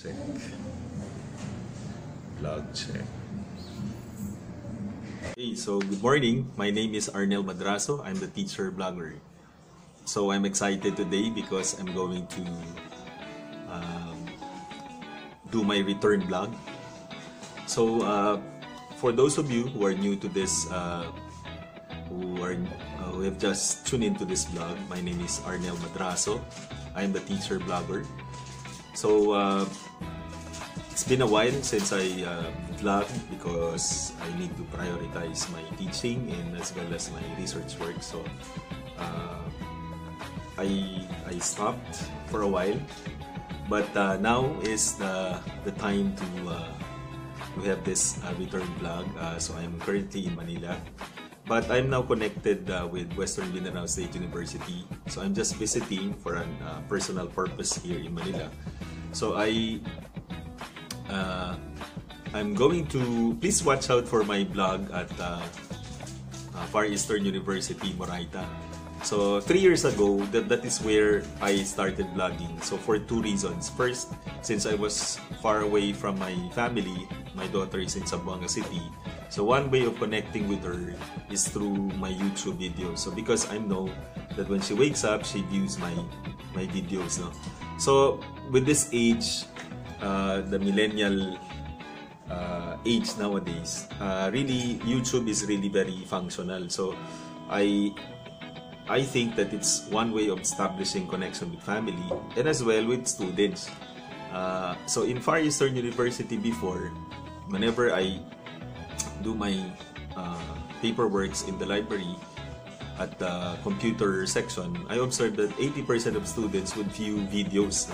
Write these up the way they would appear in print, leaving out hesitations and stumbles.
Check. Vlog check. Hey, so good morning. My name is Arnel Madraso. I'm the teacher blogger. So I'm excited today because I'm going to do my return vlog. So for those of you who are new to this, who have just tuned into this vlog, my name is Arnel Madraso. I'm the teacher blogger. So it's been a while since I vlogged because I need to prioritize my teaching and as well as my research work. So I stopped for a while, but now is the time to have this return vlog. So I'm currently in Manila, but I'm now connected with Western Mindanao State University. So I'm just visiting for a personal purpose here in Manila. So I'm going to, please watch out for my blog at Far Eastern University, Moraita. So 3 years ago, that is where I started vlogging. So for two reasons. First, since I was far away from my family, my daughter is in Zamboanga City. So one way of connecting with her is through my YouTube videos. So because I know that when she wakes up, she views my videos. No? So with this age, the millennial age nowadays, really YouTube is really very functional. So I think that it's one way of establishing connection with family and as well with students. So in Far Eastern University before, whenever I do my paperworks in the library at the computer section, I observed that 80% of students would view videos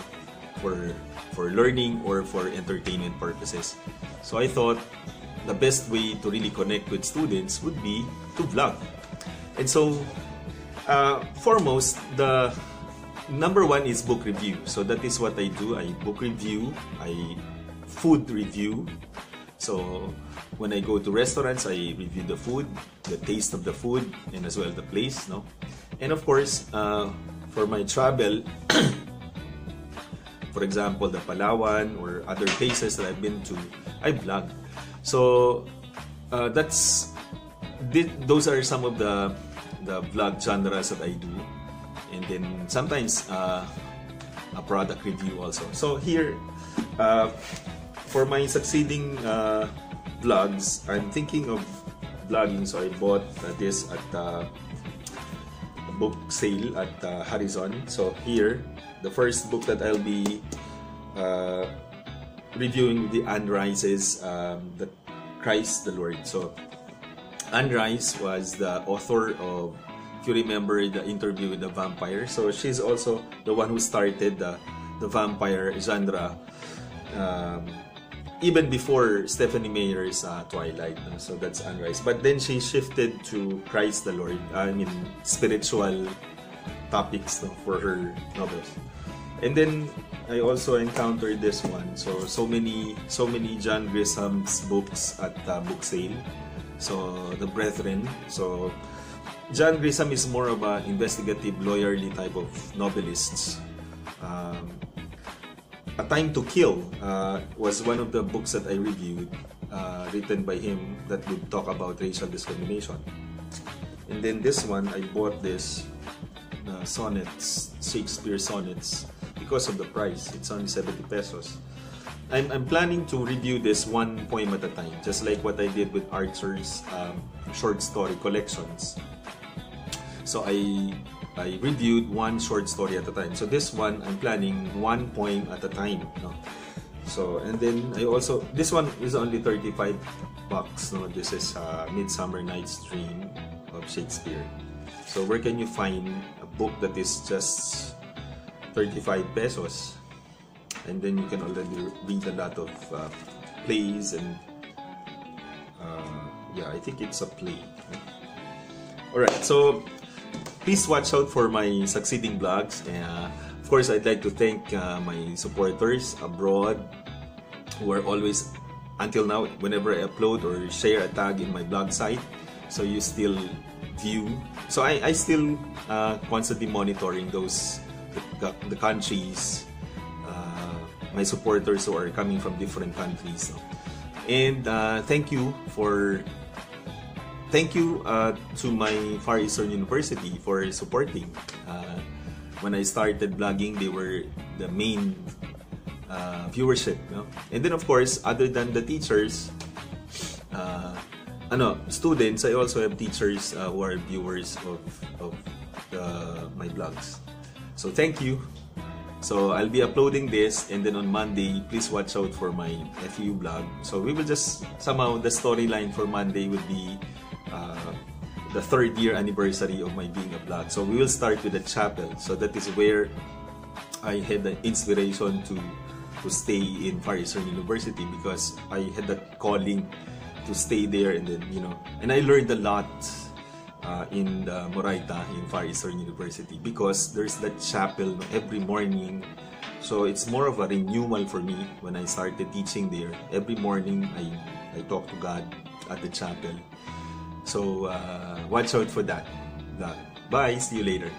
for learning or for entertainment purposes. So I thought the best way to really connect with students would be to vlog. And so foremost, the number one is book review. So that is what I do. I book review, I food review. So when I go to restaurants, I review the food, the taste of the food, and as well the place, no? And of course, for my travel, for example, the Palawan or other places that I've been to, I vlog. So those are some of the vlog genres that I do, and then sometimes a product review also. So here, for my succeeding vlogs, I'm thinking of vlogging. So I bought this at a book sale at Horizon. So here, the first book that I'll be reviewing the Anne Rice's the Christ the Lord. So Anne Rice was the author of, if you remember, the Interview with the Vampire. So she's also the one who started the vampire genre even before Stephanie Meyer's Twilight. So that's Anne Rice. But then she shifted to Christ the Lord, I mean spiritual topics, no, for her novels. And then I also encountered this one. So many John Grisham's books at book sale. So The Brethren. So John Grisham is more of an investigative, lawyerly type of novelists. A Time to Kill was one of the books that I reviewed, written by him, that would talk about racial discrimination. And then this one, I bought this sonnets, Shakespeare sonnets, because of the price. It's only 70 pesos. I'm planning to review this one poem at a time, just like what I did with Archer's short story collections. So I reviewed one short story at a time. So this one, I'm planning one poem at a time. No? So, and then I also, this one is only 35 bucks. No? This is Midsummer Night's Dream of Shakespeare. So where can you find a book that is just 35 pesos? And then you can already read a lot of plays and yeah, I think it's a play. Alright, so please watch out for my succeeding vlogs. Of course, I'd like to thank my supporters abroad who are always, until now, whenever I upload or share a tag in my blog site, so you still view. So I still constantly monitoring those the countries my supporters who are coming from different countries. No? And thank you to my Far Eastern University for supporting. When I started blogging, they were the main viewership. No? And then of course, other than the teachers, students, I also have teachers who are viewers of my blogs. So thank you. So I'll be uploading this, and then on Monday, please watch out for my FEU blog. So we will just, somehow the storyline for Monday will be the 3rd year anniversary of my being a blog. So we will start with the chapel. So that is where I had the inspiration to stay in Far Eastern University, because I had the calling to stay there, and then and I learned a lot in the Moraita in Far Eastern University, because there's that chapel every morning. So it's more of a renewal for me when I started teaching there. Every morning I talk to God at the chapel. So watch out for that. Bye, see you later.